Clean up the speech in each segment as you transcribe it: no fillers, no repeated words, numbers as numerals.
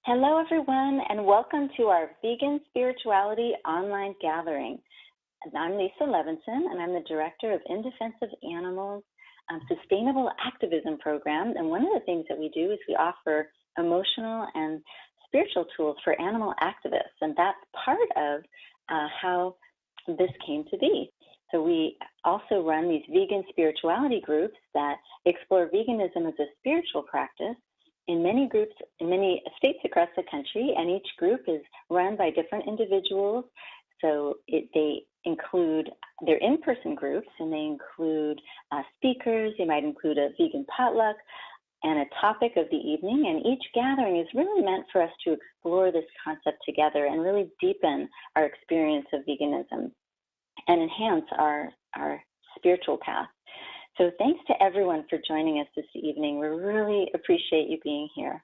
Hello, everyone, and welcome to our Vegan Spirituality Online Gathering. I'm Lisa Levinson, and I'm the Director of In Defense of Animals Sustainable Activism Program. And one of the things that we do is we offer emotional and spiritual tools for animal activists, and that's part of how this came to be. So we also run these vegan spirituality groups that explore veganism as a spiritual practice in many groups, in many states across the country, and each group is run by different individuals. So they include, they're in-person groups, and they include speakers. They might include a vegan potluck and a topic of the evening, and each gathering is really meant for us to explore this concept together and really deepen our experience of veganism and enhance our spiritual path. So thanks to everyone for joining us this evening. We really appreciate you being here.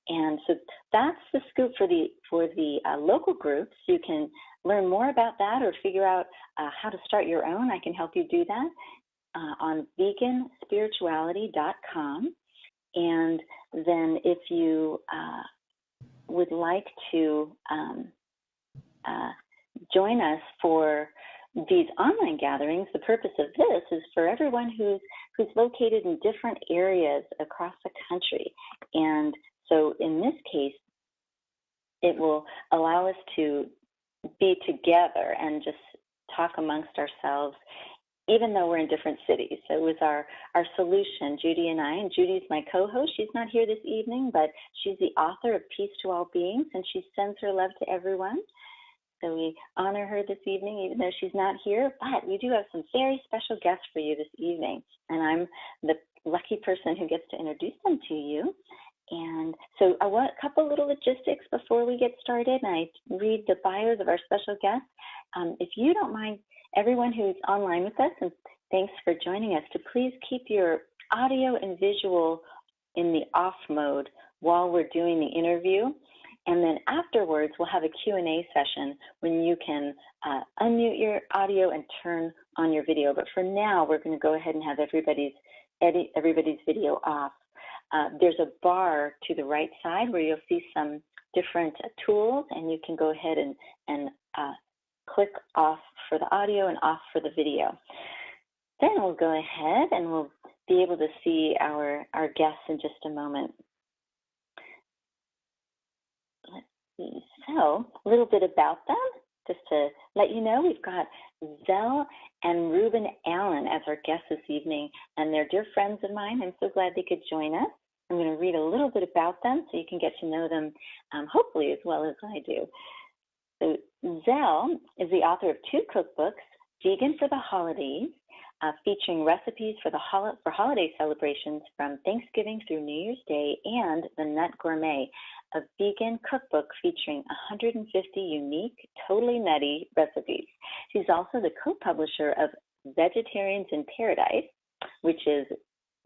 And so that's the scoop for the local groups. You can learn more about that or figure out how to start your own. I can help you do that on veganspirituality.com. And then if you would like to join us for these online gatherings, the purpose of this is for everyone who's located in different areas across the country. And so in this case, it will allow us to be together and just talk amongst ourselves, even though we're in different cities. So it was our solution, Judy and I, and Judy's my co-host. She's not here this evening, but she's the author of Peace to All Beings, and she sends her love to everyone. So we honor her this evening, even though she's not here. But we do have some very special guests for you this evening, and I'm the lucky person who gets to introduce them to you. And so I want a couple little logistics before we get started, and I read the bios of our special guests. If you don't mind, everyone who's online with us, and thanks for joining us, to please keep your audio and visual in the off mode while we're doing the interview. And then afterwards, we'll have a Q&A session when you can unmute your audio and turn on your video. But for now, we're going to go ahead and have everybody's video off. There's a bar to the right side where you'll see some different tools, and you can go ahead and click off for the audio and off for the video. Then we'll go ahead and we'll be able to see our guests in just a moment. So a little bit about them, just to let you know, we've got Zel and Reuben Allen as our guests this evening, and they're dear friends of mine. I'm so glad they could join us. I'm going to read a little bit about them so you can get to know them, hopefully as well as I do. So Zel is the author of 2 cookbooks, Vegan for the Holidays, featuring recipes for holiday celebrations from Thanksgiving through New Year's Day, and The Nut Gourmet, a vegan cookbook featuring 150 unique, totally nutty recipes. She's also the co-publisher of Vegetarians in Paradise, which is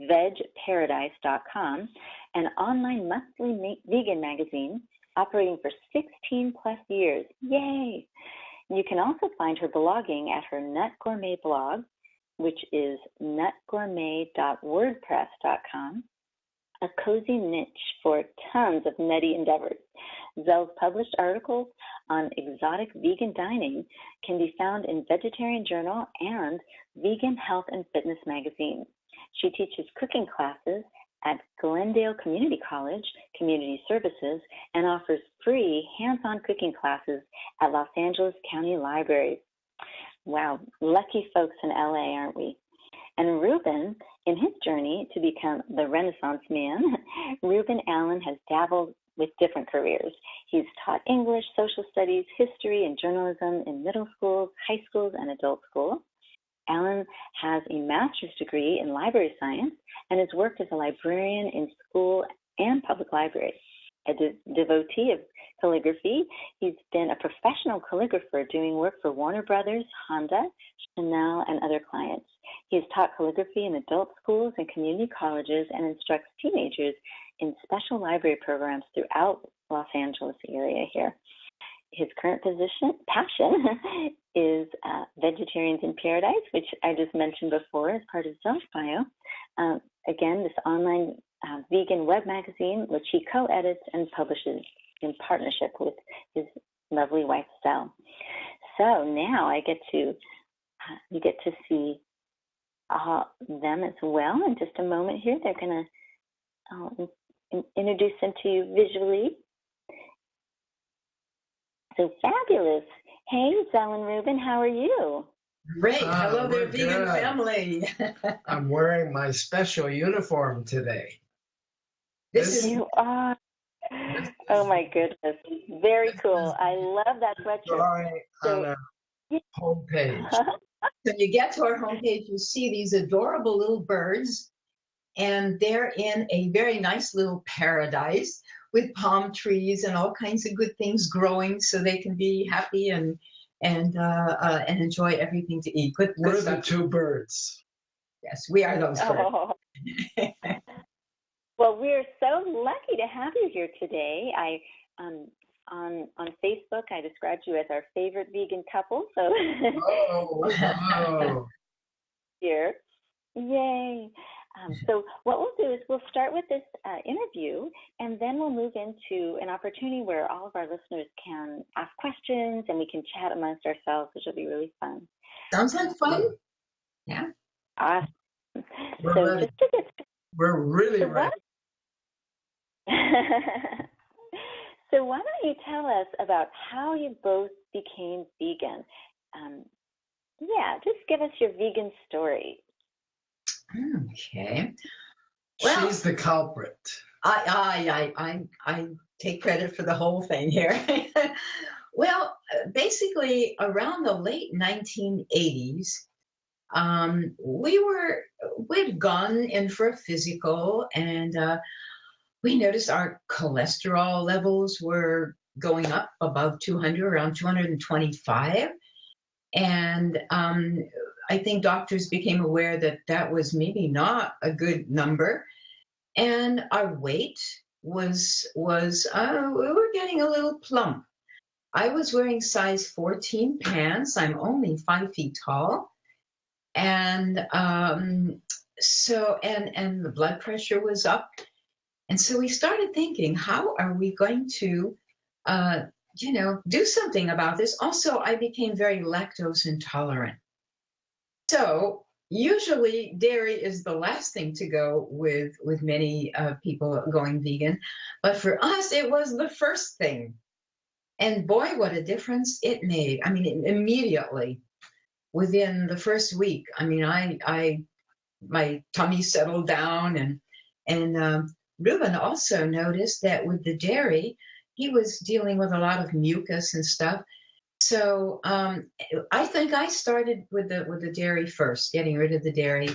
vegparadise.com, an online monthly vegan magazine operating for 16 plus years. Yay! You can also find her blogging at her Nut Gourmet blog, which is nutgourmet.wordpress.com, a cozy niche for tons of nutty endeavors. Zel's published articles on exotic vegan dining can be found in Vegetarian Journal and Vegan Health and Fitness magazine. She teaches cooking classes at Glendale Community College, Community Services, and offers free hands-on cooking classes at Los Angeles County Libraries. Wow, lucky folks in LA, aren't we? And Reuben, in his journey to become the Renaissance man, Reuben Allen has dabbled with different careers. He's taught English, social studies, history, and journalism in middle schools, high schools, and adult schools. Allen has a master's degree in library science and has worked as a librarian in school and public libraries. A devotee of calligraphy, he's been a professional calligrapher doing work for Warner Brothers, Honda, Chanel, and other clients. He has taught calligraphy in adult schools and community colleges and instructs teenagers in special library programs throughout Los Angeles area here. His current passion is Vegetarians in Paradise, which I just mentioned before as part of Zel's bio. Again, this online vegan web magazine, which he co-edits and publishes in partnership with his lovely wife, Zel. So now you get to see them as well in just a moment here. They're going to introduce them to you visually. So fabulous. Hey, Zel and Reuben, how are you? Great. Hello there, vegan family. I'm wearing my special uniform today. You are. Oh my goodness. Very cool. I love that sweatshirt. On our homepage. So you get to our homepage, you see these adorable little birds, and they're in a very nice little paradise with palm trees and all kinds of good things growing, so they can be happy and enjoy everything to eat. We're the two birds. Yes, we are those birds. Well, we're so lucky to have you here today. On Facebook, I described you as our favorite vegan couple. So here, yay! So what we'll do is we'll start with this interview, and then we'll move into an opportunity where all of our listeners can ask questions, and we can chat amongst ourselves, which will be really fun. Sounds like fun. Yeah. Awesome. We're really ready. So why don't you tell us about how you both became vegan? Just give us your vegan story. Okay. Well, she's the culprit. I take credit for the whole thing here. Well, basically around the late 1980s, we'd gone in for a physical, and we noticed our cholesterol levels were going up above 200, around 225. And I think doctors became aware that that was maybe not a good number. And our weight was we were getting a little plump. I was wearing size 14 pants. I'm only 5 feet tall. And so the blood pressure was up. And so we started thinking, how are we going to, do something about this? Also, I became very lactose intolerant. So usually dairy is the last thing to go with many people going vegan. But for us, it was the first thing. And boy, what a difference it made. I mean, immediately, within the first week, I mean, my tummy settled down, and Reuben also noticed that with the dairy, he was dealing with a lot of mucus and stuff. So I think I started with the dairy first, getting rid of the dairy.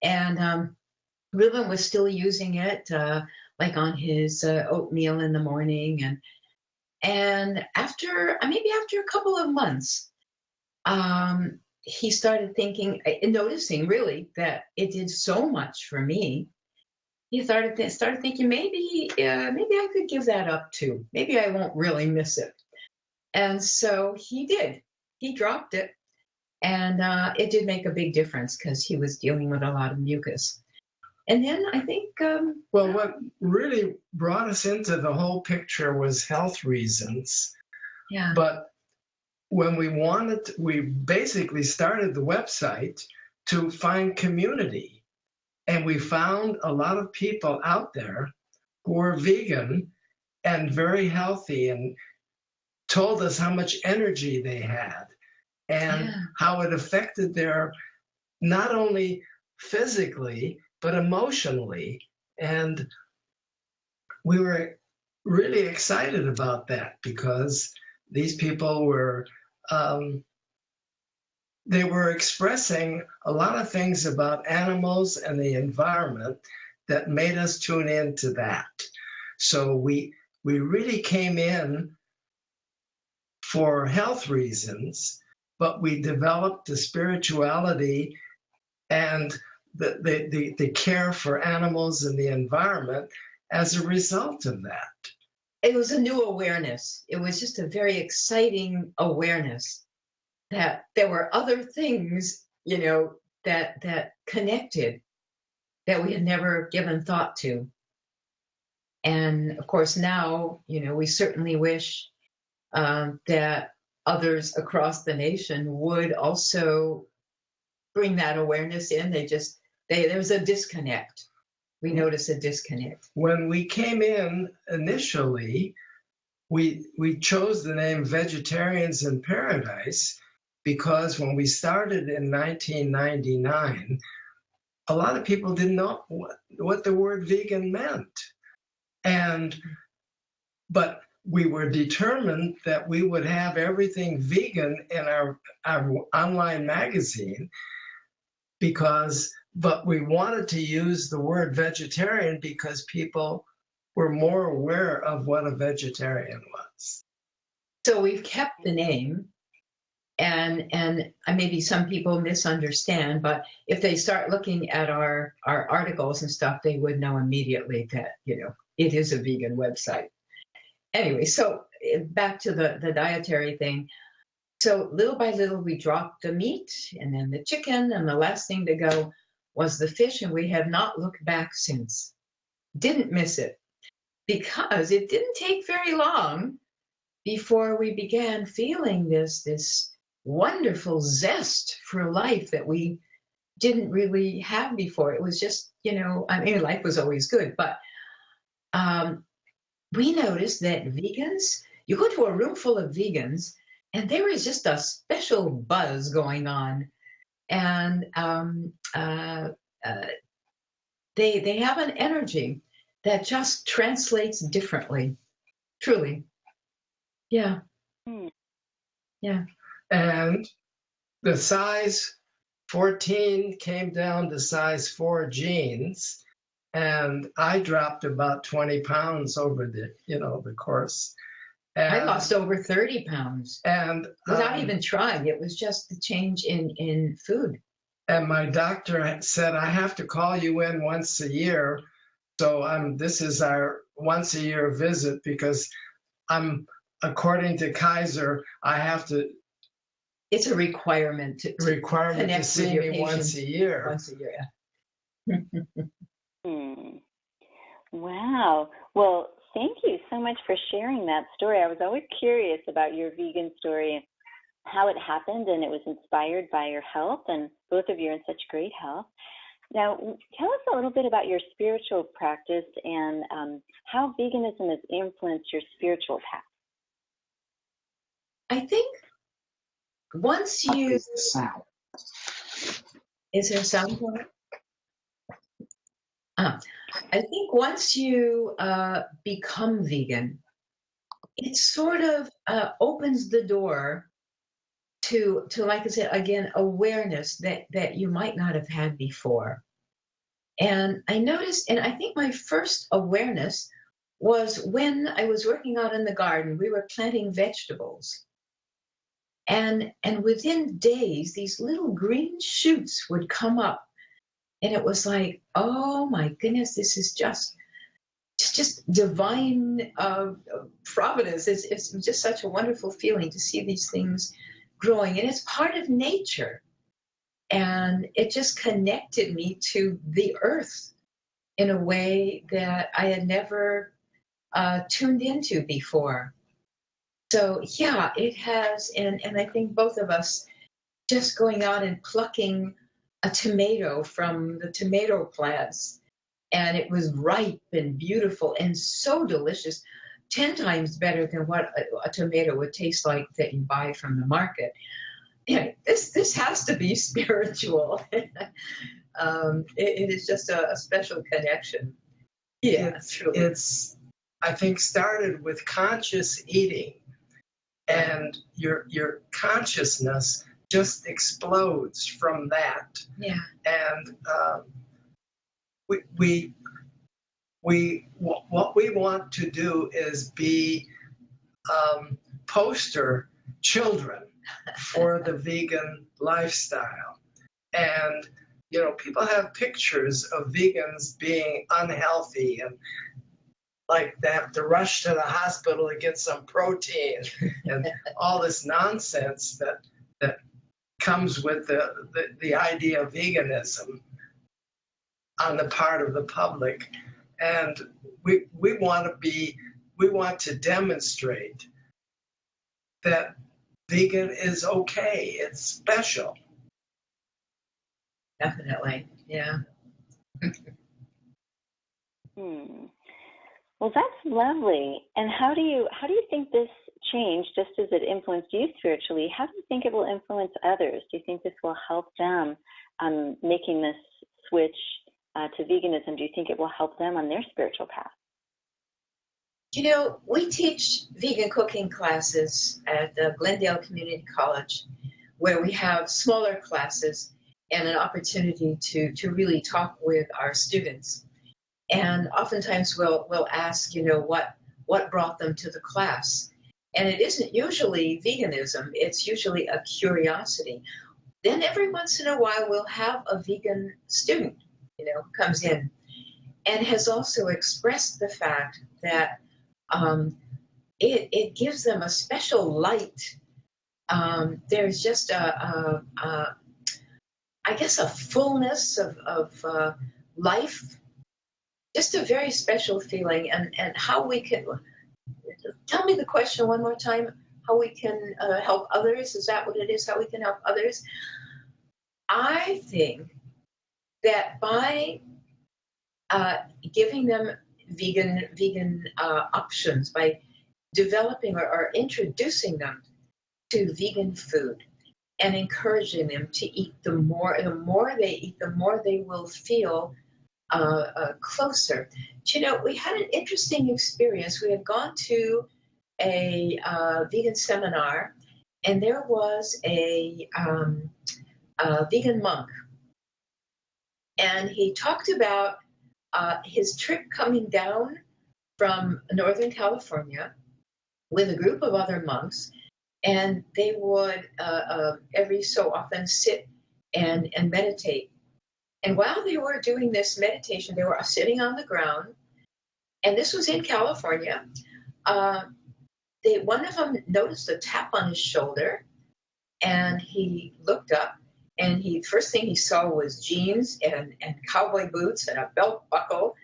And Reuben was still using it, like on his oatmeal in the morning. And after a couple of months, he started noticing really that it did so much for me. He started thinking, maybe I could give that up too. Maybe I won't really miss it. And so he did. He dropped it, and it did make a big difference because he was dealing with a lot of mucus. And then I think... what really brought us into the whole picture was health reasons. Yeah. But when we basically started the website to find community. And we found a lot of people out there who were vegan and very healthy and told us how much energy they had and how it affected their, not only physically, but emotionally. And we were really excited about that because these people were, they were expressing a lot of things about animals and the environment that made us tune into that. So we really came in for health reasons, but we developed the spirituality and the care for animals and the environment as a result of that. It was a new awareness. It was just a very exciting awareness that there were other things, that connected that we had never given thought to. And of course, now, we certainly wish that others across the nation would also bring that awareness in. There's a disconnect. We notice a disconnect. When we came in initially, we chose the name Vegetarians in Paradise because when we started in 1999, a lot of people didn't know what the word vegan meant. But we were determined that we would have everything vegan in our online magazine but we wanted to use the word vegetarian because people were more aware of what a vegetarian was. So we've kept the name, and maybe some people misunderstand, but if they start looking at our articles and stuff, they would know immediately that, it is a vegan website. Anyway, so back to the dietary thing. So little by little, we dropped the meat and then the chicken, and the last thing to go was the fish, and we have not looked back since. Didn't miss it, because it didn't take very long before we began feeling this wonderful zest for life that we didn't really have before. It was just, life was always good, but we noticed that vegans, you go to a room full of vegans, and there is just a special buzz going on. And they have an energy that just translates differently. Truly. Yeah. Yeah. And the size 14 came down to size 4 jeans. And I dropped about 20 pounds over the course. And I lost over 30 pounds. And without even trying. It was just the change in food. And my doctor said, I have to call you in once a year. So this is our once a year visit, because according to Kaiser, I have to. It's a requirement to see me once a year. Once a year, yeah. Wow. Well, thank you so much for sharing that story. I was always curious about your vegan story and how it happened, and it was inspired by your health, and both of you are in such great health. Now, tell us a little bit about your spiritual practice and how veganism has influenced your spiritual path. I think once you... Is there sound for it? I think once you become vegan, it sort of opens the door to, like I said, again, awareness that you might not have had before. And I noticed, and I think my first awareness was when I was working out in the garden. We were planting vegetables. And within days, these little green shoots would come up. And it was like, oh my goodness, this is just divine providence. It's just such a wonderful feeling to see these things growing. And it's part of nature. And it just connected me to the earth in a way that I had never tuned into before. So yeah, it has, and I think both of us just going out and plucking a tomato from the tomato plants, and it was ripe and beautiful and so delicious, 10 times better than what a tomato would taste like that you buy from the market. Yeah, this has to be spiritual. It is just a special connection. Yeah, it's I think started with conscious eating, and your consciousness just explodes from that. Yeah. And what we want to do is be poster children for the vegan lifestyle. And people have pictures of vegans being unhealthy and like they have to rush to the hospital to get some protein and all this nonsense that comes with the idea of veganism on the part of the public. And we want to demonstrate that vegan is okay. It's special. Definitely. Yeah. Well, that's lovely. And how do you think this change, just as it influenced you spiritually, how do you think it will influence others? Do you think this will help them making this switch to veganism? Do you think it will help them on their spiritual path? We teach vegan cooking classes at the Glendale Community College, where we have smaller classes and an opportunity to really talk with our students. And oftentimes we'll ask, what brought them to the class. And it isn't usually veganism, it's usually a curiosity. Then every once in a while we'll have a vegan student, who comes in and has also expressed the fact that it gives them a special light. There's just I guess a fullness of life, just a very special feeling. And how we can, tell me the question one more time, how we can help others. Is that what it is, how we can help others? I think that by giving them vegan options, by developing or introducing them to vegan food and encouraging them to eat, the more they eat, the more they will feel closer. We had an interesting experience. We had gone to a vegan seminar, and there was a vegan monk, and he talked about his trip coming down from Northern California with a group of other monks, and they would every so often sit and meditate. And while they were doing this meditation, they were sitting on the ground, and this was in California. One of them noticed a tap on his shoulder, and he looked up, and first thing he saw was jeans and cowboy boots and a belt buckle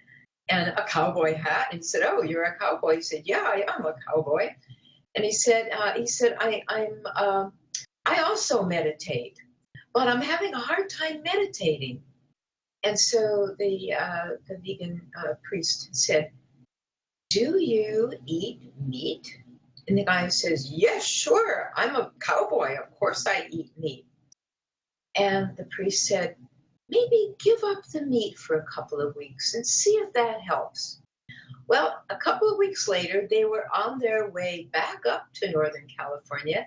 and a cowboy hat. And he said, "Oh, you're a cowboy?" He said, "Yeah, I am a cowboy." And he said, I also meditate, but I'm having a hard time meditating." And so the vegan priest said, "Do you eat meat?" And the guy says, "Yes, sure. I'm a cowboy. Of course I eat meat." And the priest said, "Maybe give up the meat for a couple of weeks and see if that helps." Well, a couple of weeks later, they were on their way back up to Northern California,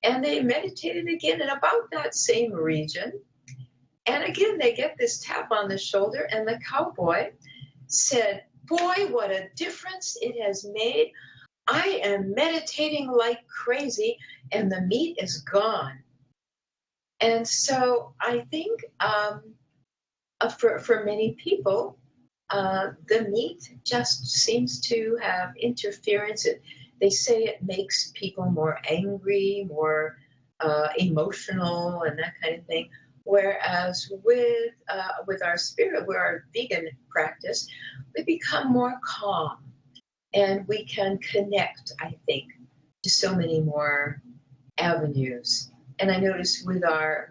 and they meditated again in about that same region. And again, they get this tap on the shoulder, and the cowboy said, "Boy, what a difference it has made. I am meditating like crazy, and the meat is gone." And so I think for many people, the meat just seems to have interference. They say it makes people more angry, more emotional, and that kind of thing. Whereas with our spirit, with our vegan practice, we become more calm, and we can connect, I think, to so many more avenues. And I noticed with our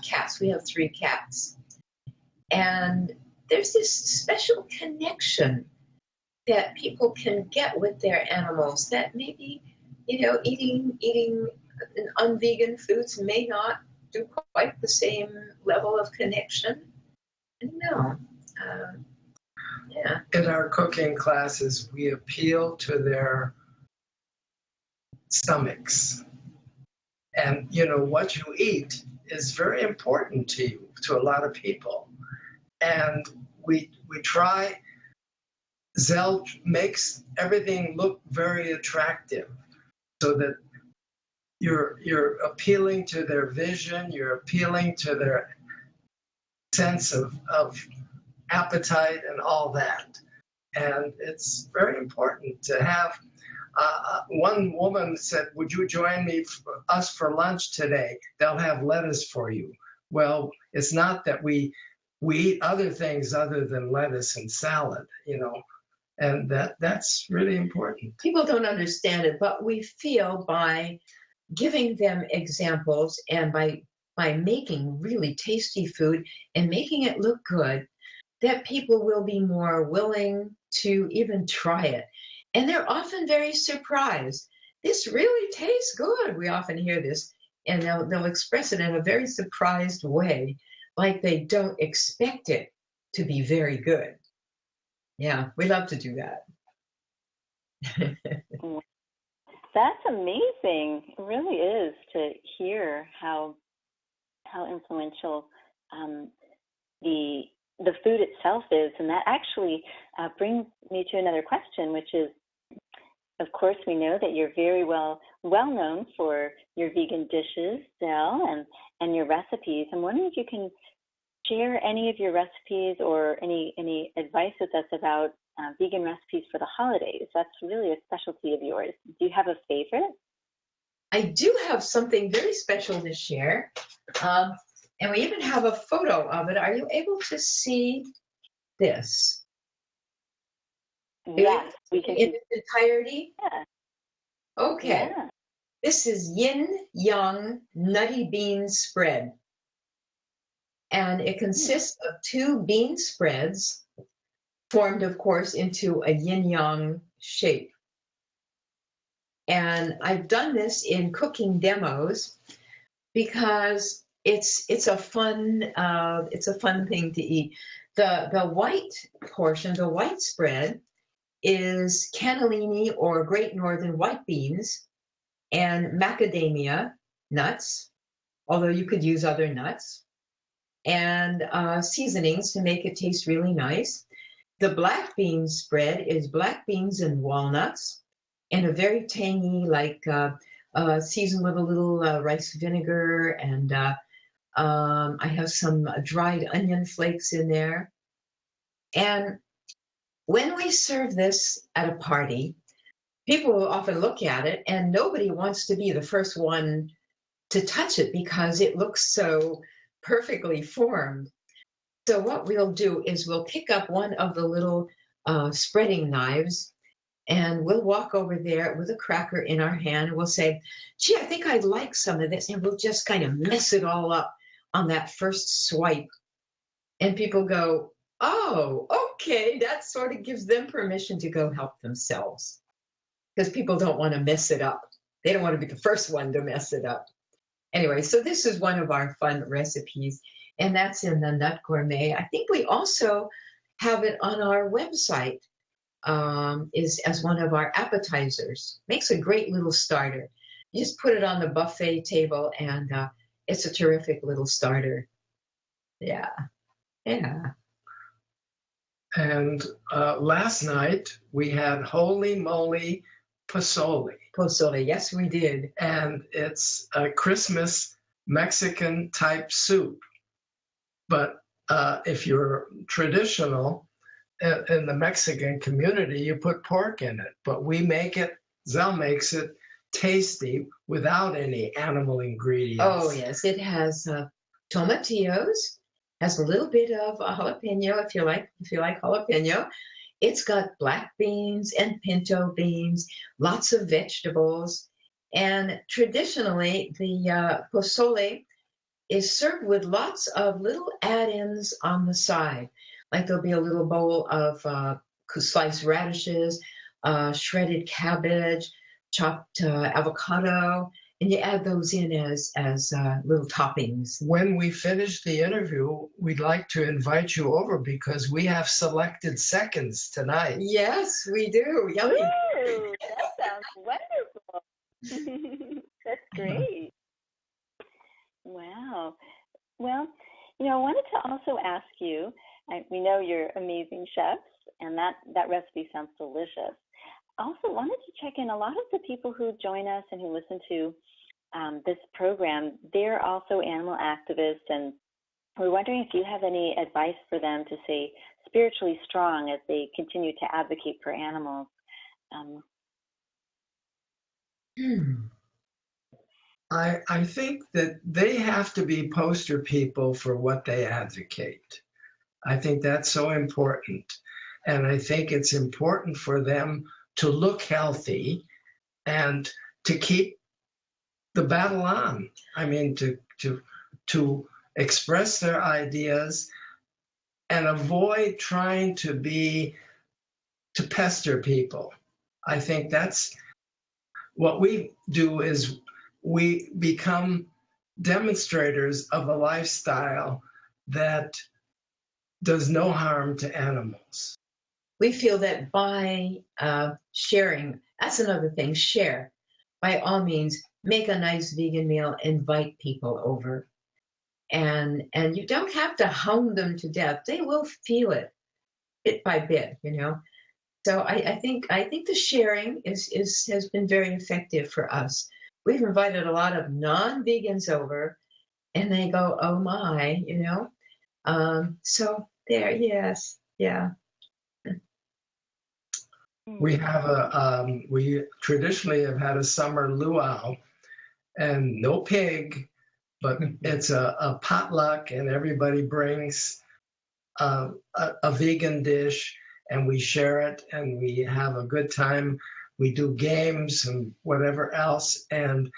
cats, we have 3 cats, and there's this special connection that people can get with their animals that maybe, eating unvegan foods may not do quite the same level of connection. No. Yeah. In our cooking classes, we appeal to their stomachs. And, what you eat is very important to you, to a lot of people. And we try, Zel makes everything look very attractive so that you're appealing to their vision, you're appealing to their sense of appetite and all that. And it's very important to have. One woman said, "Would you join us for lunch today? They'll have lettuce for you." Well, it's not that we eat other things other than lettuce and salad, And that's really important. People don't understand it, but we feel by giving them examples and by making really tasty food and making it look good, that people will be more willing to even try it. And they're often very surprised. This really tastes good. We often hear this, and they'll express it in a very surprised way, like they don't expect it to be very good. Yeah, we love to do that. That's amazing. It really is to hear how influential the food itself is, and that actually brings me to another question, which is, of course, we know that you're very well known for your vegan dishes, Zel, and your recipes. I'm wondering if you can share any of your recipes or any advice with us about vegan recipes for the holidays. That's really a specialty of yours. Do you have a favorite? I do have something very special to share. And we even have a photo of it. Are you able to see this? Yes, we can. In its entirety? Yeah. Okay. Yeah. This is Yin Yang Nutty Bean Spread. And it consists of 2 bean spreads formed, of course, into a yin-yang shape. And I've done this in cooking demos because it's a fun thing to eat. The white portion, the white spread, is cannellini or Great Northern white beans and macadamia nuts, although you could use other nuts, and seasonings to make it taste really nice. The black bean spread is black beans and walnuts, and a very tangy, seasoned with a little rice vinegar, and I have some dried onion flakes in there. And when we serve this at a party, people will often look at it, and nobody wants to be the first one to touch it because it looks so perfectly formed. So what we'll do is we'll pick up one of the little spreading knives, and we'll walk over there with a cracker in our hand, and we'll say, gee, I think I'd like some of this, and we'll just kind of mess it all up on that first swipe. And people go, oh, okay, that sort of gives them permission to go help themselves, because people don't want to mess it up. They don't want to be the first one to mess it up. Anyway, so this is one of our fun recipes, and that's in the Nut Gourmet. I think we also have it on our website as one of our appetizers. Makes a great little starter. You just put it on the buffet table, and it's a terrific little starter. Yeah. And last night we had Holy Moly Pozole. Pozole, yes, we did. And it's a Christmas Mexican type soup. But if you're traditional in the Mexican community, you put pork in it. But we make it, Zel makes it tasty without any animal ingredients. Oh, yes. It has tomatillos, has a little bit of a jalapeno if you like jalapeno. It's got black beans and pinto beans, lots of vegetables. And traditionally, the pozole is served with lots of little add-ins on the side. Like there'll be a little bowl of sliced radishes, shredded cabbage, chopped avocado, and you add those in as little toppings. When we finish the interview, we'd like to invite you over because we have selected seconds tonight. Yes, we do. Yummy. Ooh, that sounds wonderful. That's great. Wow. Well, I wanted to also ask you, we know you're amazing chefs, and that recipe sounds delicious. Also wanted to check in, a lot of the people who join us and who listen to this program, they're also animal activists, and we're wondering if you have any advice for them to stay spiritually strong as they continue to advocate for animals. I think that they have to be poster people for what they advocate. I think that's so important. And I think it's important for them to look healthy and to keep the battle on. I mean, to express their ideas and avoid trying to pester people. I think that's what we do, is we become demonstrators of a lifestyle that does no harm to animals. We feel that by sharing, that's another thing, share. By all means, make a nice vegan meal, invite people over. And you don't have to hound them to death. They will feel it bit by bit, you know. So I think the sharing has been very effective for us. We've invited a lot of non-vegans over, and they go, "Oh my," you know. So there, yes, yeah. We have we traditionally have had a summer luau, and no pig, but it's a potluck, and everybody brings a vegan dish, and we share it, and we have a good time. We do games and whatever else, and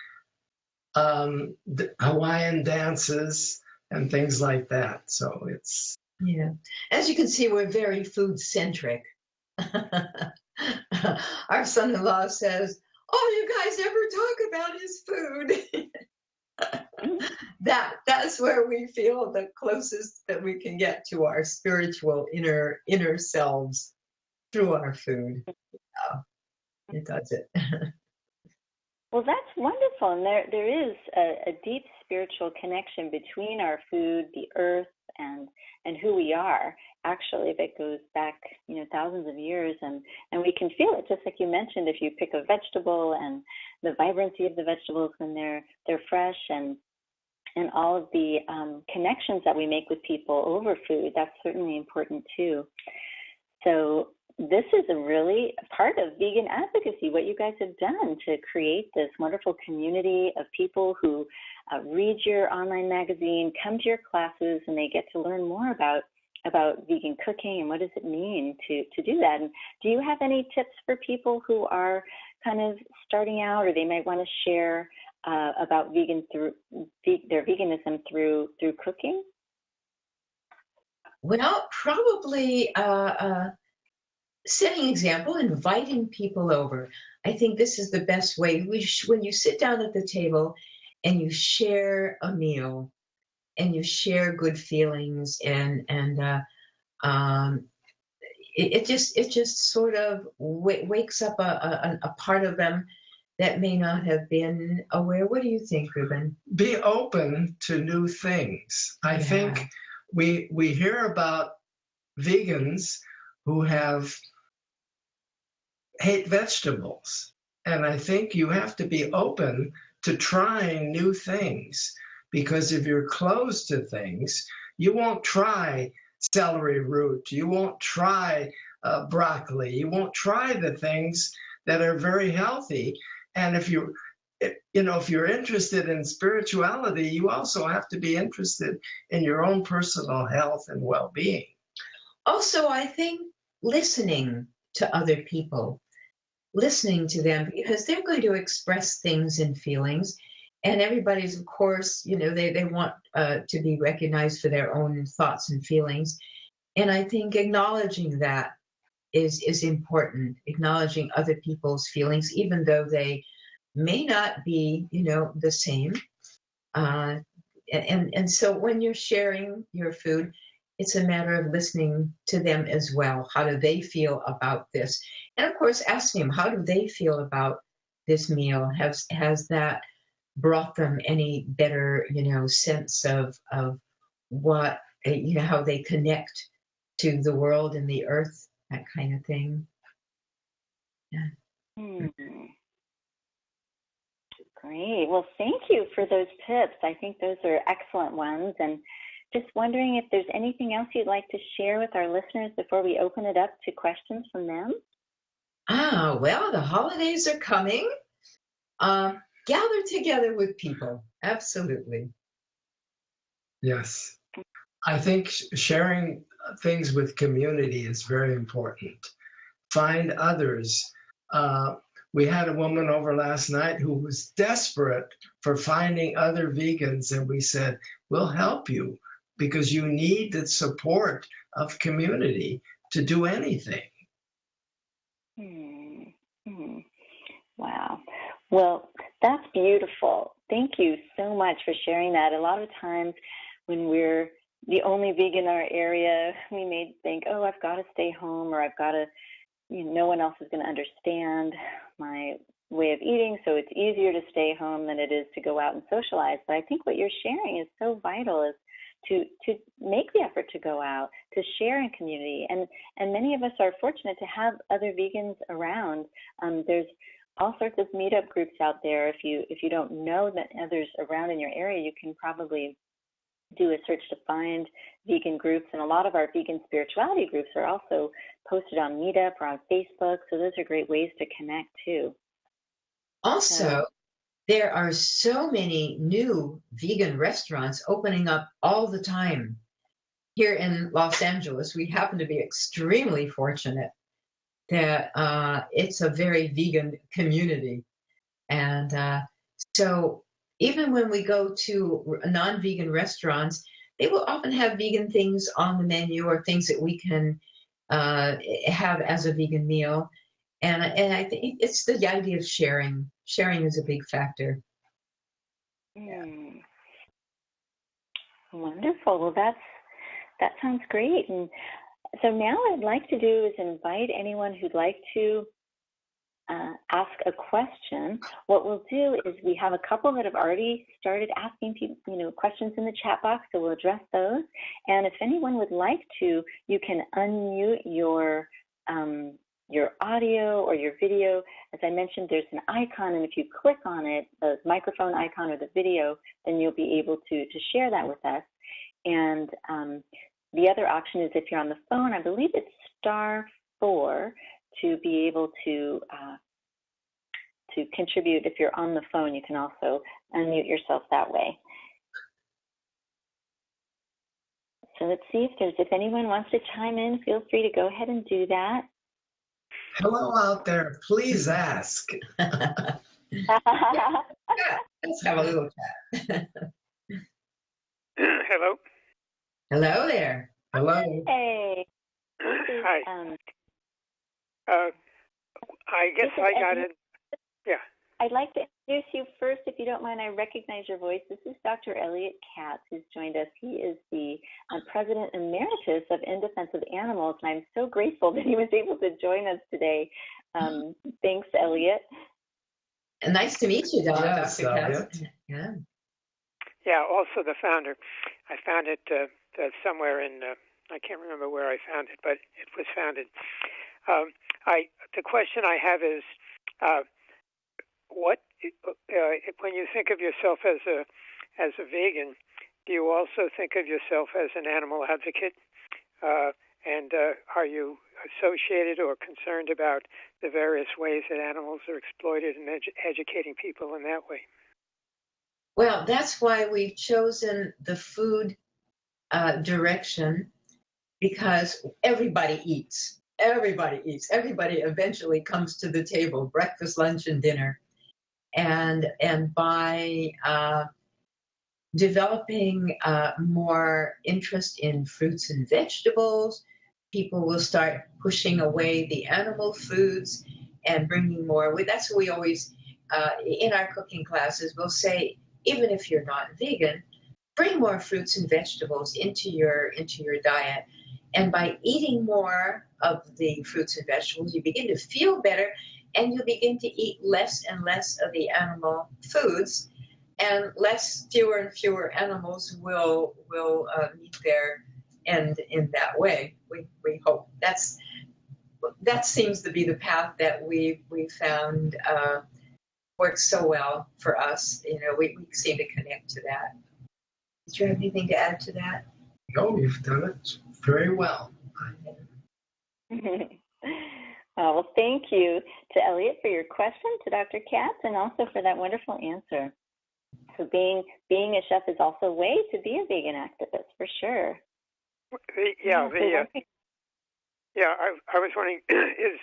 Hawaiian dances and things like that. So it's, Yeah. As you can see, we're very food centric. Our son-in-law says, "All you guys ever talk about is food." That's where we feel the closest that we can get to our spiritual inner selves through our food. It does it. Well, that's wonderful, and there is a deep spiritual connection between our food, the earth, and who we are. Actually, that goes back, thousands of years, and we can feel it, just like you mentioned. If you pick a vegetable, and the vibrancy of the vegetables when they're fresh, and all of the connections that we make with people over food, that's certainly important too. So this is a really part of vegan advocacy, what you guys have done to create this wonderful community of people who read your online magazine, come to your classes, and they get to learn more about vegan cooking and what does it mean to do that. And do you have any tips for people who are kind of starting out, or they might want to share about their veganism through cooking? Well, probably setting example, inviting people over. I think this is the best way. When you sit down at the table and you share a meal and you share good feelings, and it just sort of wakes up a part of them that may not have been aware. What do you think, Reuben? Be open to new things. I think we hear about vegans who hate vegetables, and I think you have to be open to trying new things, because if you're closed to things, you won't try celery root, you won't try broccoli, you won't try the things that are very healthy. And if you're interested in spirituality, you also have to be interested in your own personal health and well-being. Also, I think listening to other people, listening to them, because they're going to express things and feelings, and everybody's, of course, they want to be recognized for their own thoughts and feelings. And I think acknowledging that is important, acknowledging other people's feelings, even though they may not be, the same. And so when you're sharing your food, it's a matter of listening to them as well. How do they feel about this? And of course, asking them, how do they feel about this meal? Has that brought them any better, sense of what, how they connect to the world and the earth, that kind of thing. Yeah. Great. Well, thank you for those tips. I think those are excellent ones. And just wondering if there's anything else you'd like to share with our listeners before we open it up to questions from them? Well, the holidays are coming. Gather together with people. Absolutely. Yes. I think sharing things with community is very important. Find others. We had a woman over last night who was desperate for finding other vegans, and we said, we'll help you because you need the support of community to do anything. Mm-hmm. Wow. Well, that's beautiful. Thank you so much for sharing that. A lot of times when we're the only vegan in our area, we may think, oh, I've got to stay home, or I've got to, no one else is going to understand my way of eating, so it's easier to stay home than it is to go out and socialize. But I think what you're sharing is so vital, is to make the effort to go out, to share in community. And many of us are fortunate to have other vegans around. There's all sorts of meetup groups out there. If you don't know that others around in your area, you can probably do a search to find vegan groups. And a lot of our vegan spirituality groups are also posted on Meetup or on Facebook. So those are great ways to connect too. Also, there are so many new vegan restaurants opening up all the time. Here in Los Angeles, we happen to be extremely fortunate that it's a very vegan community. And so even when we go to non-vegan restaurants, they will often have vegan things on the menu, or things that we can have as a vegan meal. And I think it's the idea of sharing. Sharing is a big factor. Wonderful. Well, that sounds great. And so now what I'd like to do is invite anyone who'd like to ask a question. What we'll do is we have a couple that have already started asking people, questions in the chat box, so we'll address those. And if anyone would like to, you can unmute your audio or your video. As I mentioned, there's an icon, and if you click on it, the microphone icon or the video, then you'll be able to share that with us. And the other option is, if you're on the phone, I believe it's *4 to be able to contribute. If you're on the phone, you can also unmute yourself that way. So let's see if anyone wants to chime in, feel free to go ahead and do that. Hello out there, please ask. Let's have a little chat. Hello. Hello there. Hello. Hey. Hi. I guess I got it. Yeah. I'd like to introduce you first, if you don't mind. I recognize your voice. This is Dr. Elliot Cats, who's joined us. He is the President Emeritus of In Defense of Animals, and I'm so grateful that he was able to join us today. Thanks, Elliot. And nice to meet you, Dr. Yes, Yeah. Yeah, also the founder. I found it somewhere in, I can't remember where I found it, but it was founded. The question I have is, what when you think of yourself as a vegan, do you also think of yourself as an animal advocate? And are you associated or concerned about the various ways that animals are exploited, and educating people in that way? Well, that's why we've chosen the food direction, because everybody eats. Everybody eats. Everybody eventually comes to the table, breakfast, lunch, and dinner. And by developing more interest in fruits and vegetables, people will start pushing away the animal foods and bringing more. That's what we always, in our cooking classes, we'll say, even if you're not vegan, bring more fruits and vegetables into your diet. And by eating more of the fruits and vegetables, you begin to feel better, and you begin to eat less and less of the animal foods, and fewer and fewer animals will meet their end in that way. We hope that seems to be the path that we found works so well for us. We seem to connect to that. Did you have anything to add to that? No, you've done it very well. Well, thank you to Elliot for your question, to Dr. Katz, and also for that wonderful answer. So being a chef is also a way to be a vegan activist, for sure. Yeah, I was wondering, is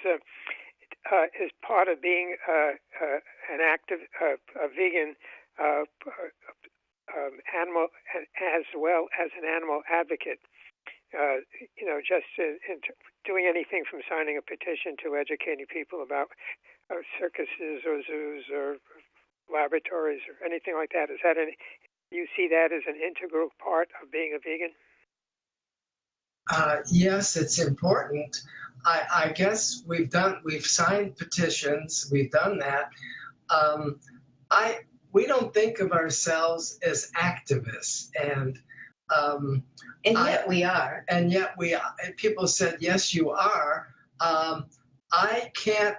part of being an active, a vegan animal, as well as an animal advocate, just doing anything from signing a petition to educating people about circuses or zoos or laboratories or anything like that. You see that as an integral part of being a vegan? Yes, it's important. I guess we've signed petitions, we've done that. We don't think of ourselves as activists, and yet we are. And yet we are. And people said, yes, you are. I can't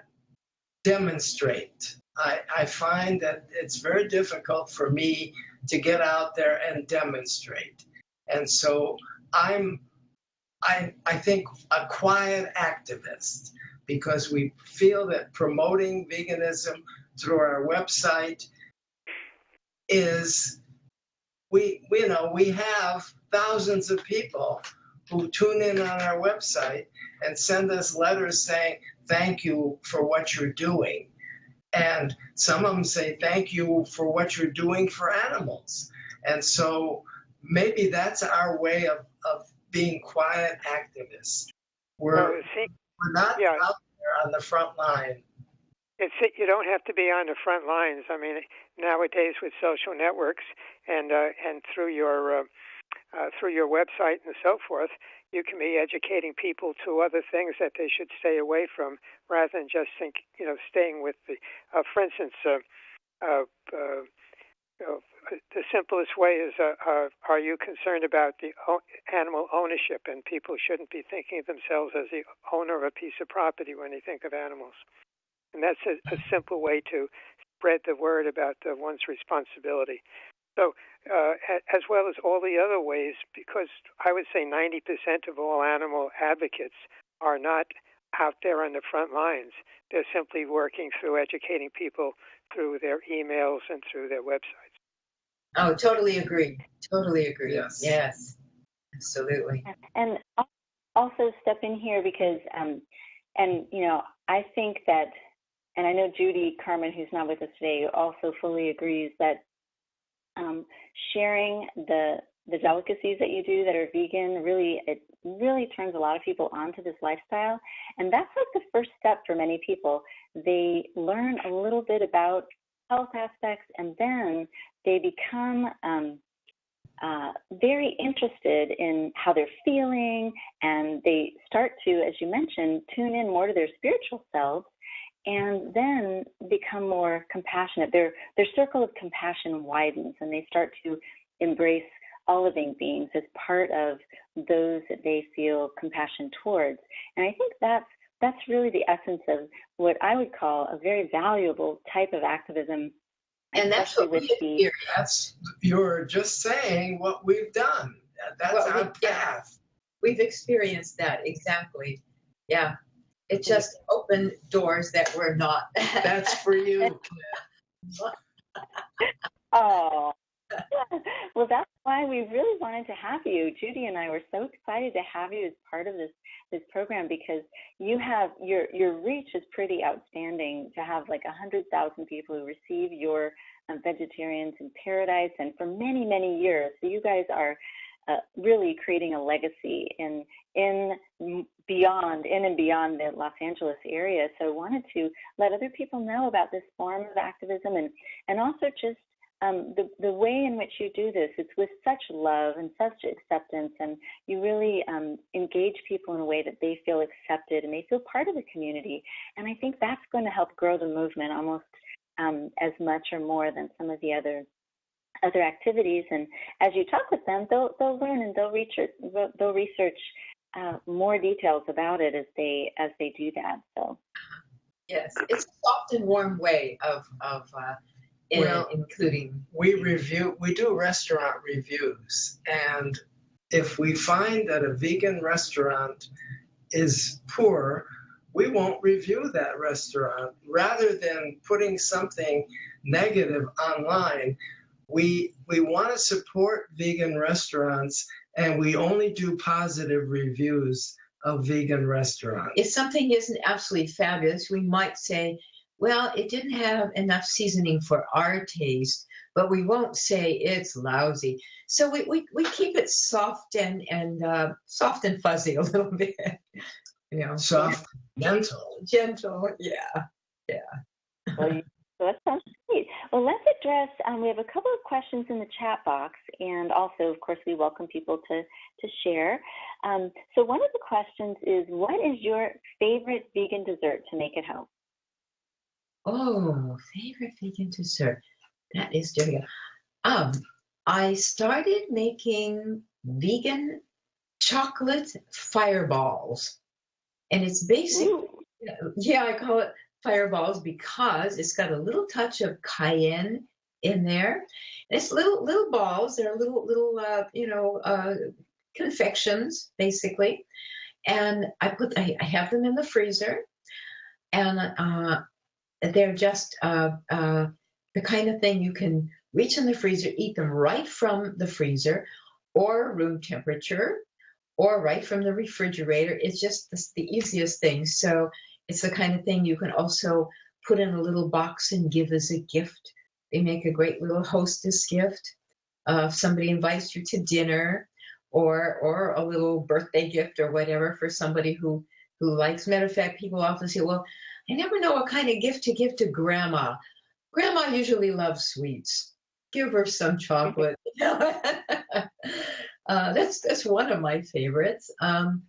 demonstrate. I find that it's very difficult for me to get out there and demonstrate. And so I think, a quiet activist, because we feel that promoting veganism through our website is, we have thousands of people who tune in on our website and send us letters saying, thank you for what you're doing. And some of them say, thank you for what you're doing for animals. And so maybe that's our way of being quiet activists. We're not out there on the front line. You don't have to be on the front lines. I mean, nowadays with social networks and through your website and so forth, you can be educating people to other things that they should stay away from, rather than just staying with the. For instance, the simplest way is, are you concerned about the animal ownership? And people shouldn't be thinking of themselves as the owner of a piece of property when they think of animals. And that's a simple way to spread the word about one's responsibility. So, as well as all the other ways, because I would say 90% of all animal advocates are not out there on the front lines. They're simply working through educating people through their emails and through their websites. Oh, totally agree. Totally agree. Yes, absolutely. And also step in here because, I think that, and I know Judy Carmen, who's not with us today, also fully agrees that sharing the delicacies that you do that are vegan it really turns a lot of people onto this lifestyle. And that's like the first step for many people. They learn a little bit about health aspects, and then they become very interested in how they're feeling, and they start to, as you mentioned, tune in more to their spiritual selves, and then become more compassionate. Their circle of compassion widens, and they start to embrace all living beings as part of those that they feel compassion towards. And I think that's really the essence of what I would call a very valuable type of activism. And that's what we experience. You're just saying what we've done. That's our path. We've experienced that, exactly. Yeah. It just opened doors that were not. That's for you. Oh. Well, that's why we really wanted to have you. Judy and I were so excited to have you as part of this program, because you have your reach is pretty outstanding, to have like 100,000 people who receive your Vegetarians in Paradise, and for many, many years. So you guys are really creating a legacy in and beyond the Los Angeles area. So I wanted to let other people know about this form of activism, and also just the way in which you do this. It's with such love and such acceptance, and you really engage people in a way that they feel accepted and they feel part of the community. And I think that's going to help grow the movement almost as much or more than some of the other activities. And as you talk with them, they'll learn and they'll research more details about it as they do that. So yes, it's a soft and warm way of including. We do restaurant reviews, and if we find that a vegan restaurant is poor, we won't review that restaurant. Rather than putting something negative online, we want to support vegan restaurants and we only do positive reviews of vegan restaurants. If something isn't absolutely fabulous, we might say, well, it didn't have enough seasoning for our taste, but we won't say it's lousy. So we keep it soft and soft and fuzzy a little bit. Soft, gentle, yeah. Well, so that sounds great. Well, let's address, we have a couple of questions in the chat box, and also, of course, we welcome people to share. So one of the questions is, what is your favorite vegan dessert to make at home? Oh, favorite vegan dessert. That is difficult. I started making vegan chocolate fireballs. And it's basically, I call it fireballs because it's got a little touch of cayenne in there. And it's little balls. They're little confections, basically. And I have them in the freezer. And they're just the kind of thing you can reach in the freezer, eat them right from the freezer or room temperature or right from the refrigerator. It's just the easiest thing. So it's the kind of thing you can also put in a little box and give as a gift. They make a great little hostess gift. If somebody invites you to dinner or a little birthday gift or whatever for somebody who likes. Matter of fact, people often say, well, I never know what kind of gift to give to Grandma. Grandma usually loves sweets. Give her some chocolate. That's one of my favorites. What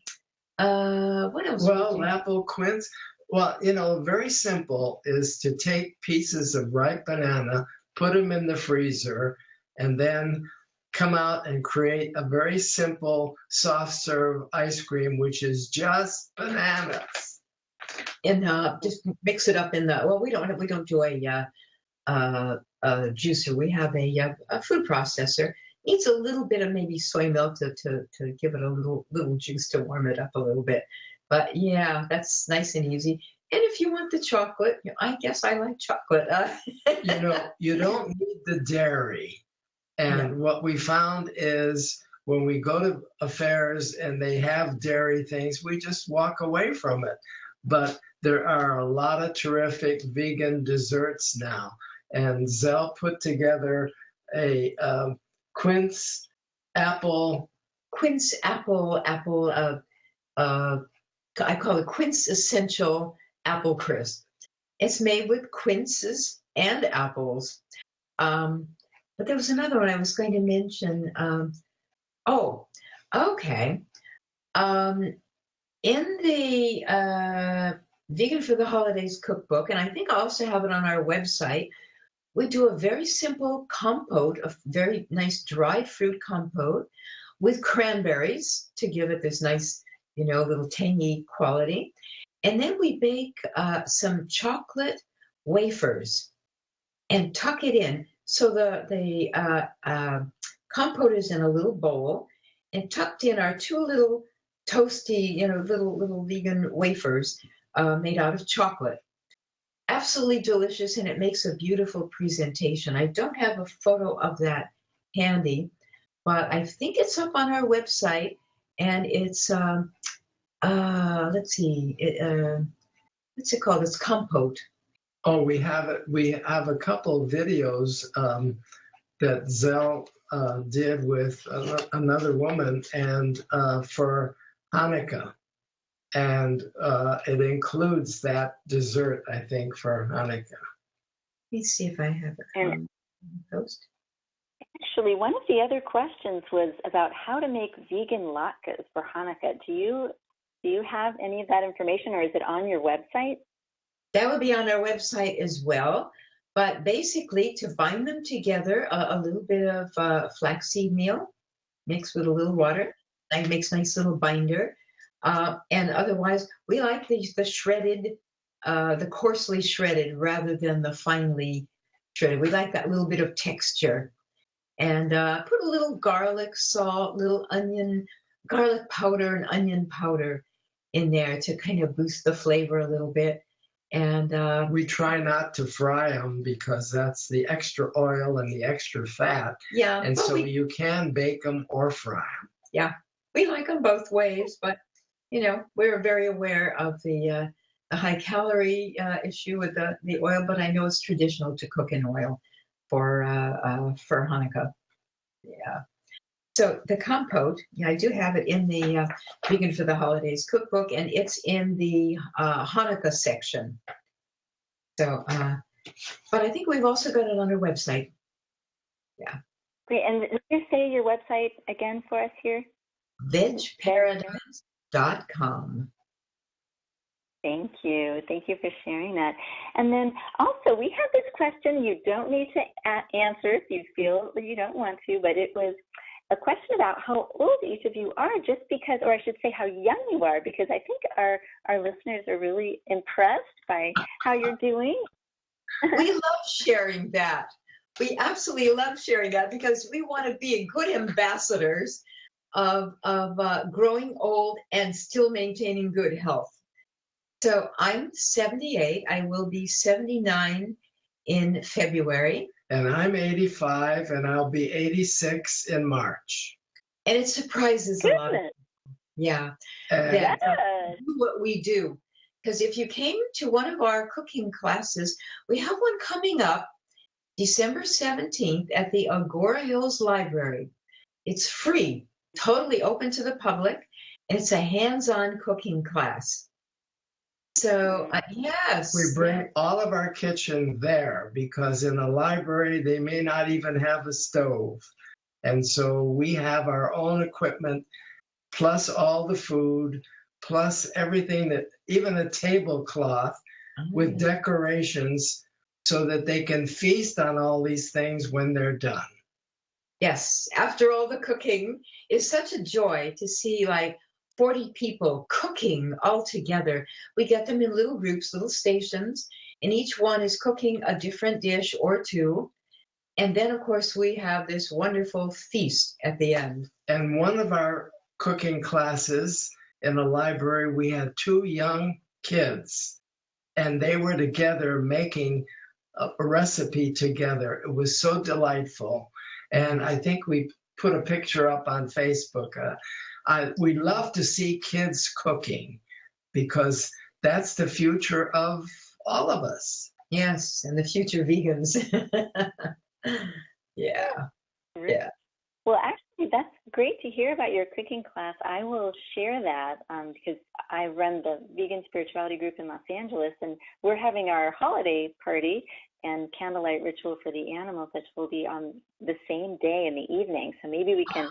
else? Well, apple quince. Well, very simple is to take pieces of ripe banana, put them in the freezer, and then come out and create a very simple soft serve ice cream, which is just bananas. And just mix it up in the. Well, we don't do a juicer. We have a food processor. Needs a little bit of maybe soy milk to give it a little juice to warm it up a little bit. But yeah, that's nice and easy. And if you want the chocolate, I guess I like chocolate. You don't need the dairy. And what we found is when we go to affairs and they have dairy things, we just walk away from it. But there are a lot of terrific vegan desserts now. And Zel put together a quince apple. I call it quince essential apple crisp. It's made with quinces and apples. But there was another one I was going to mention. Okay. In the Vegan for the Holidays cookbook, and I think I also have it on our website, we do a very simple compote, a very nice dried fruit compote with cranberries to give it this nice, little tangy quality. And then we bake some chocolate wafers and tuck it in. So the compote is in a little bowl, and tucked in are two little toasty, little vegan wafers made out of chocolate. Absolutely delicious, and it makes a beautiful presentation. I don't have a photo of that handy, but I think it's up on our website, and it's let's see, what's it called? It's compote. Oh, we have it. We have a couple videos that Zel did with another woman, and for Hanukkah. And it includes that dessert, I think, for Hanukkah. Let me see if I have it on the post. Actually, one of the other questions was about how to make vegan latkes for Hanukkah. Do you have any of that information, or is it on your website? That would be on our website as well. But basically, to bind them together, a little bit of flaxseed meal mixed with a little water. That makes a nice little binder. And otherwise, we like the shredded, the coarsely shredded rather than the finely shredded. We like that little bit of texture. And put a little garlic, salt, little onion, garlic powder and onion powder in there to kind of boost the flavor a little bit. And we try not to fry them because that's the extra oil and the extra fat. Yeah. And so you can bake them or fry them. Yeah, we like them both ways, but we're very aware of the high calorie issue with the oil. But I know it's traditional to cook in oil for Hanukkah. Yeah. So the compote, yeah, I do have it in the Vegan for the Holidays cookbook, and it's in the Hanukkah section. So, but I think we've also got it on our website. Yeah. Great. And would you say your website again for us here? vegparadise.com. Thank you. Thank you for sharing that. And then also, we have this question you don't need to answer if you feel you don't want to, but it was a question about how old each of you are, just because, or I should say how young you are, because I think our listeners are really impressed by how you're doing. We love sharing that. We absolutely love sharing that because we want to be good ambassadors of growing old and still maintaining good health. So I'm 78. I will be 79 in February. And I'm 85, and I'll be 86 in March. And it surprises a lot of people. Yeah. That do what we do. Because if you came to one of our cooking classes, we have one coming up December 17th at the Agora Hills Library. It's free, totally open to the public, and it's a hands-on cooking class. So, yes. We bring all of our kitchen there because in the library, they may not even have a stove. And so we have our own equipment, plus all the food, plus everything that, even a tablecloth with decorations so that they can feast on all these things when they're done. Yes. After all the cooking, it's such a joy to see 40 people cooking all together. We get them in little groups, little stations, and each one is cooking a different dish or two. And then, of course, we have this wonderful feast at the end. And one of our cooking classes in the library, we had 2 young kids, and they were together making a recipe together. It was so delightful. And I think we put a picture up on Facebook. We love to see kids cooking because that's the future of all of us. Yes, and the future vegans. Yeah. Yeah. Well, actually, that's great to hear about your cooking class. I will share that because I run the Vegan Spirituality Group in Los Angeles, and we're having our holiday party and candlelight ritual for the animals, which will be on the same day in the evening. So maybe we can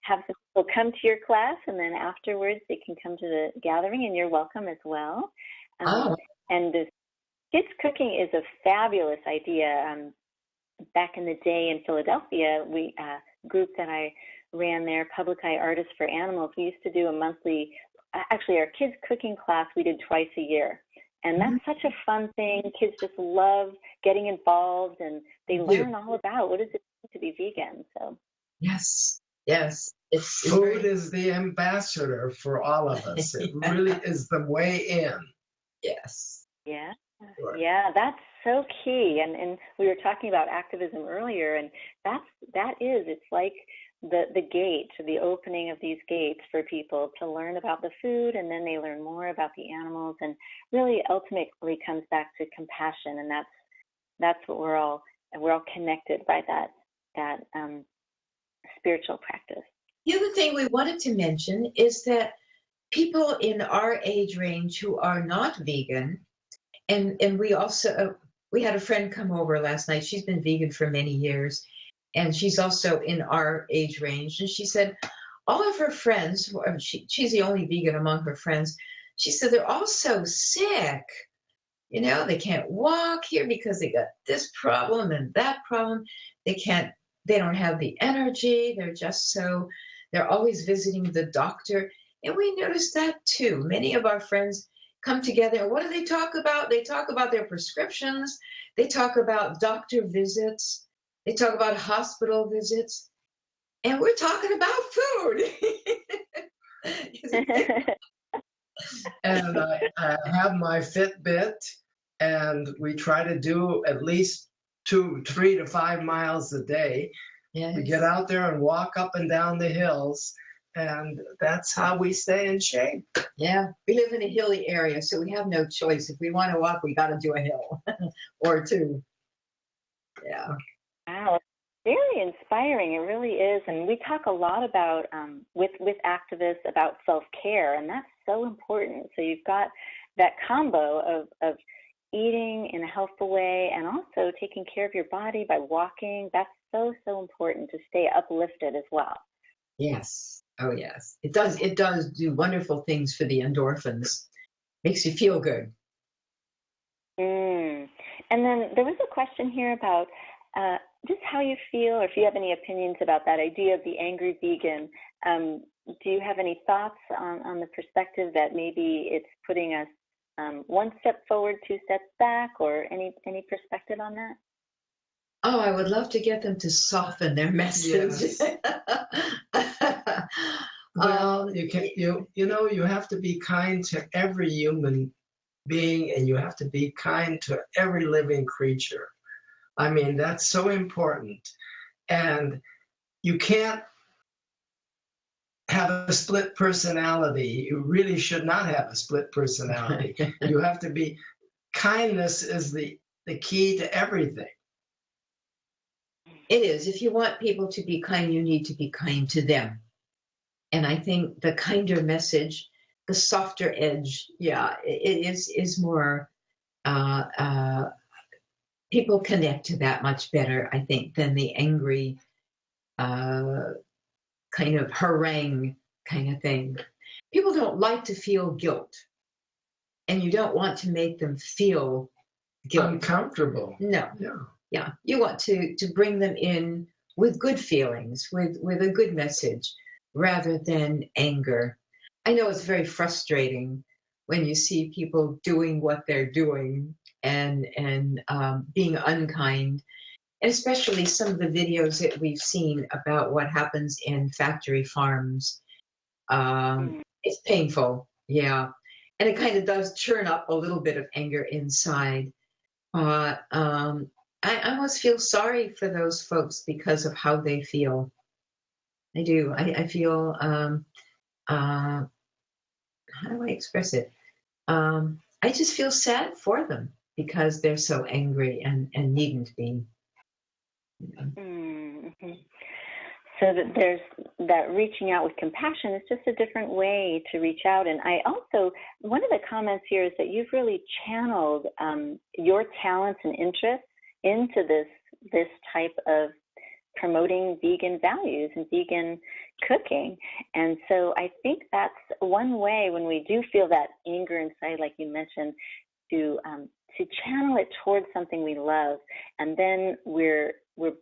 have some people come to your class, and then afterwards they can come to the gathering, and you're welcome as well. And the kids cooking is a fabulous idea. Back in the day in Philadelphia, we group that I ran there, Public Eye Artists for Animals, we used to do a monthly, actually our kids cooking class we did twice a year. And that's such a fun thing. Kids just love getting involved, and they learn all about what does it mean to be vegan. So yes. Food is the ambassador for all of us. It really is the way in. Yes. Yeah. Sure. Yeah, that's so key. And we were talking about activism earlier, and it's like the gate, the opening of these gates for people to learn about the food, and then they learn more about the animals, and really ultimately comes back to compassion, and that's what we're all connected by that spiritual practice. The other thing we wanted to mention is that people in our age range who are not vegan, and we also we had a friend come over last night. She's been vegan for many years, and she's also in our age range. And she said all of her friends, she's the only vegan among her friends, she said they're all so sick. They can't walk here because they got this problem and that problem. They don't have the energy. They're always visiting the doctor. And we noticed that too. Many of our friends come together. What do they talk about? They talk about their prescriptions. They talk about doctor visits. They talk about hospital visits. And we're talking about food. And I have my Fitbit, and we try to do at least 3 to 5 miles a day. Yes. We get out there and walk up and down the hills And that's how we stay in shape. Yeah, we live in a hilly area, so we have no choice. If we want to walk, we got to do a hill or two. Yeah. Wow, it's very inspiring. It really is. And we talk a lot about, with activists, about self-care, and that's so important. So you've got that combo of eating in a healthful way and also taking care of your body by walking. That's so, so important to stay uplifted as well. Yes. Oh, yes. It does. It does do wonderful things for the endorphins. Makes you feel good. And then there was a question here about just how you feel, or if you have any opinions about that idea of the angry vegan. Do you have any thoughts on the perspective that maybe it's putting us one step forward, two steps back, or any perspective on that? Oh, I would love to get them to soften their message. Yes. Well, you have to be kind to every human being, and you have to be kind to every living creature. I mean, that's so important. And you can't have a split personality. You really should not have a split personality. You have to be, kindness is the key to everything. It is. If you want people to be kind, you need to be kind to them. And I think the kinder message, the softer edge, it is more, people connect to that much better, I think, than the angry kind of harangue kind of thing. People don't like to feel guilt, and you don't want to make them feel guilt. Uncomfortable. No. Yeah. You want to bring them in with good feelings, with a good message, rather than anger. I know it's very frustrating when you see people doing what they're doing and being unkind, and especially some of the videos that we've seen about what happens in factory farms. It's painful, yeah, and it kind of does churn up a little bit of anger inside. But I almost feel sorry for those folks because of how they feel. I do. I feel, how do I express it? I just feel sad for them because they're so angry and needn't be. Mm-hmm. So that there's that reaching out with compassion is just a different way to reach out. And I also, one of the comments here is that you've really channeled your talents and interests into this type of promoting vegan values and vegan cooking. And so I think that's one way when we do feel that anger inside, like you mentioned, to channel it towards something we love, and then we're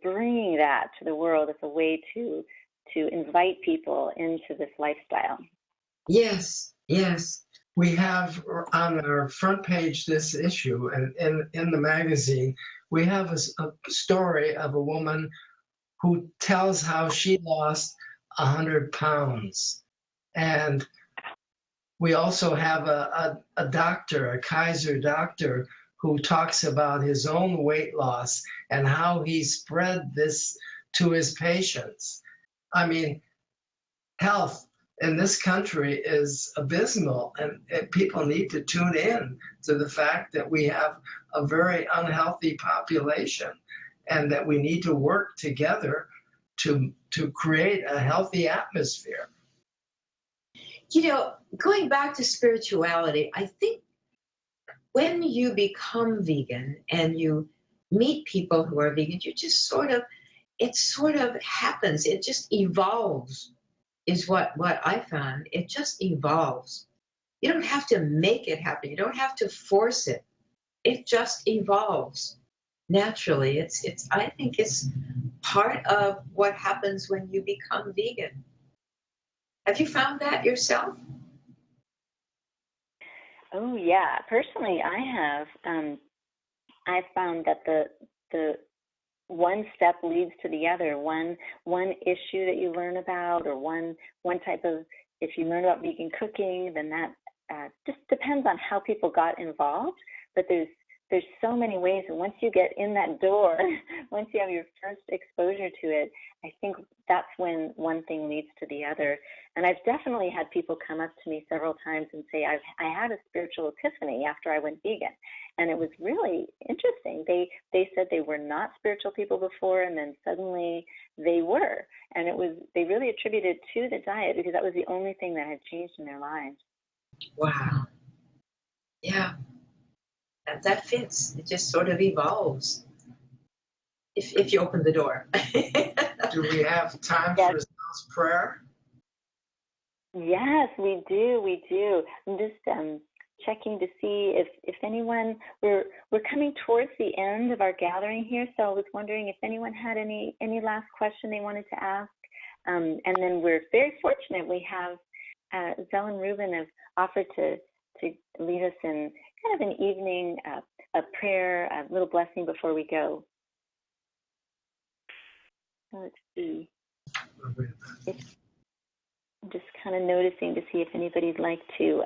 bringing that to the world as a way to invite people into this lifestyle. Yes. We have on our front page this issue, and in the magazine, we have a story of a woman who tells how she lost 100 pounds. And we also have a doctor, a Kaiser doctor, who talks about his own weight loss and how he spread this to his patients. I mean, health in this country is abysmal, and people need to tune in to the fact that we have a very unhealthy population and that we need to work together to create a healthy atmosphere. Going back to spirituality, I think when you become vegan and you meet people who are vegan, you just it sort of happens. It just evolves, is what I found. It just evolves. You don't have to make it happen. You don't have to force it. It just evolves naturally. I think it's part of what happens when you become vegan. Have you found that yourself? Oh yeah, personally, I have. I found that the one step leads to the other. One issue that you learn about, or one type of, if you learn about vegan cooking, then that just depends on how people got involved. But there's so many ways, and once you get in that door, once you have your first exposure to it, I think that's when one thing leads to the other. And I've definitely had people come up to me several times and say, I had a spiritual epiphany after I went vegan. And it was really interesting. They said they were not spiritual people before, and then suddenly they were. And they really attributed to the diet because that was the only thing that had changed in their lives. Wow. Yeah. That fits. It just sort of evolves if you open the door. Do we have time for Zel's prayer? Yes, we do. I'm just checking to see if anyone, we're coming towards the end of our gathering here, so I was wondering if anyone had any last question they wanted to ask. And then we're very fortunate we have Zel and Reuben have offered to lead us in kind of an evening, a prayer, a little blessing before we go. So let's see. I'm just kind of noticing to see if anybody'd like to.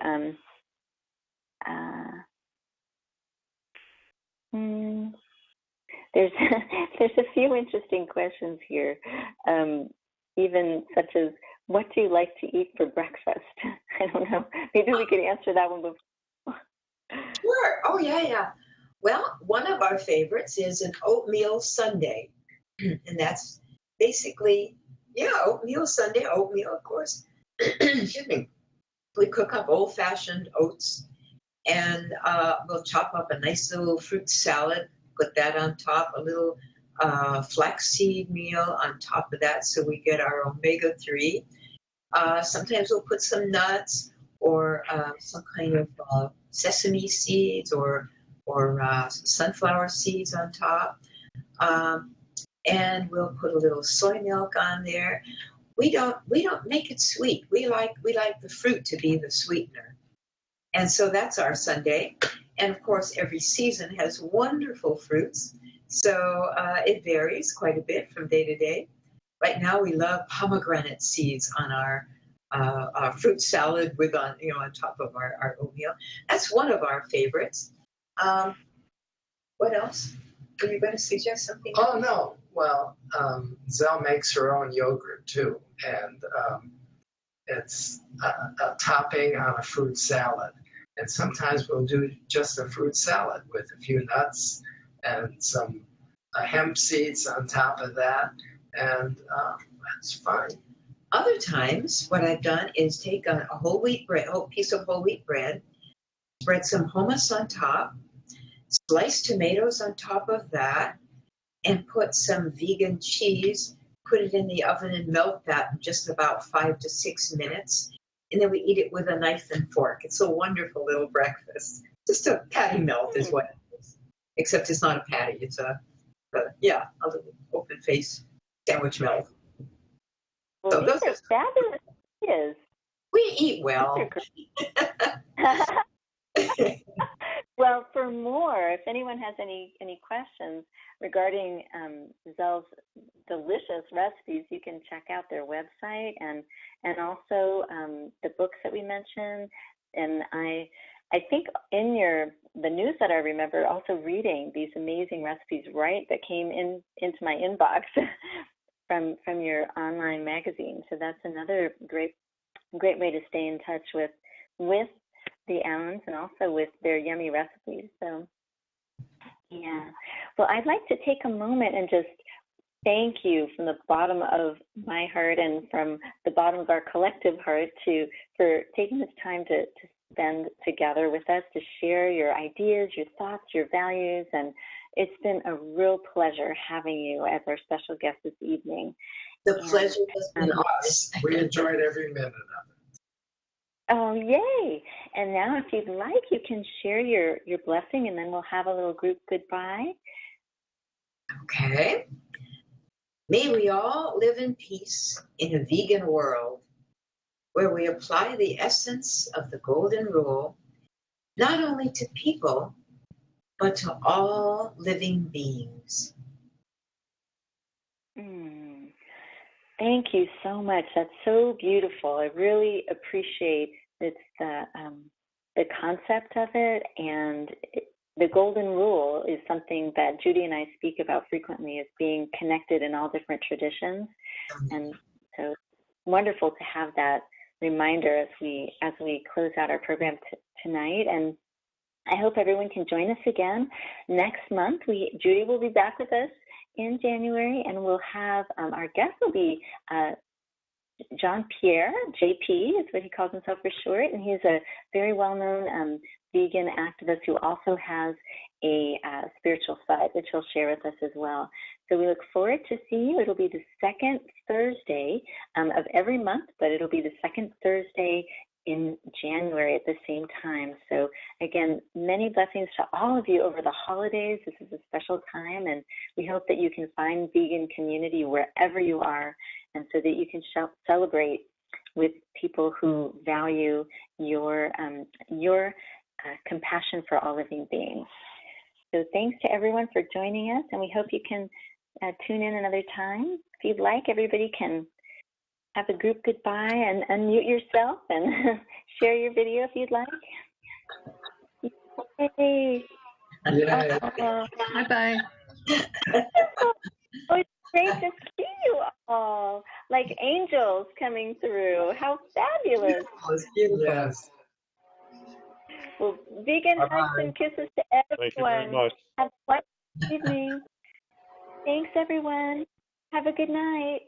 There's a few interesting questions here, even such as, what do you like to eat for breakfast? I don't know. Maybe we could answer that one before. Sure. Oh, yeah. Well, one of our favorites is an oatmeal sundae. And that's basically, oatmeal sundae, oatmeal, of course. Excuse me. We cook up old-fashioned oats, and we'll chop up a nice little fruit salad, put that on top, a little flaxseed meal on top of that, so we get our omega-3. Sometimes we'll put some nuts or some kind of sesame seeds or sunflower seeds on top. And we'll put a little soy milk on there. We don't make it sweet. We like the fruit to be the sweetener. And so that's our sundae. And of course, every season has wonderful fruits. So it varies quite a bit from day to day. Right now, we love pomegranate seeds on our fruit salad on top of our oatmeal. That's one of our favorites. What else? Were you going to suggest something? Oh, no. Well, Zel makes her own yogurt, too. And it's a topping on a fruit salad. And sometimes we'll do just a fruit salad with a few nuts and some hemp seeds on top of that. And that's fine. Other times, what I've done is take a whole piece of whole wheat bread, spread some hummus on top, slice tomatoes on top of that, and put some vegan cheese, put it in the oven and melt that in just about 5 to 6 minutes. And then we eat it with a knife and fork. It's a wonderful little breakfast. Just a patty melt is what it is. Except it's not a patty. It's a little open-faced sandwich melt. Well, So these are fabulous ideas. We eat well. Well, for more, if anyone has any questions regarding Zel's delicious recipes, you can check out their website and also the books that we mentioned. And I think in the newsletter, I remember also reading these amazing recipes that came into my inbox from your online magazine. So that's another great way to stay in touch with the Allens and also with their yummy recipes. So, yeah. Well, I'd like to take a moment and just thank you from the bottom of my heart and from the bottom of our collective heart for taking this time to spend together with us, to share your ideas, your thoughts, your values. And it's been a real pleasure having you as our special guest this evening. The pleasure has been ours. We enjoyed every minute of it. Oh, yay. And now if you'd like, you can share your blessing, and then we'll have a little group goodbye. Okay. May we all live in peace in a vegan world where we apply the essence of the golden rule, not only to people, but to all living beings. Thank you so much. That's so beautiful. I really appreciate the concept of it, and the golden rule is something that Judy and I speak about frequently as being connected in all different traditions. And so wonderful to have that reminder as we close out our program tonight. And I hope everyone can join us again next month. Judy will be back with us in January, and we'll have our guest will be John Pierre, JP is what he calls himself for short, and he's a very well-known vegan activist who also has a spiritual side, which he'll share with us as well. So we look forward to seeing you. It'll be the second Thursday of every month, but it'll be the second Thursday in January at the same time. So again, many blessings to all of you over the holidays. This is a special time, and we hope that you can find vegan community wherever you are, and so that you can celebrate with people who value your compassion for all living beings. So thanks to everyone for joining us, and we hope you can tune in another time. If you'd like, everybody can have a group goodbye and unmute yourself and share your video if you'd like. Yay. Yeah. Bye-bye. Oh, it's great to see you all, like angels coming through. How fabulous. Yes. Well, vegan hugs and kisses to everyone. Thank you very much. Have a wonderful evening. Thanks, everyone. Have a good night.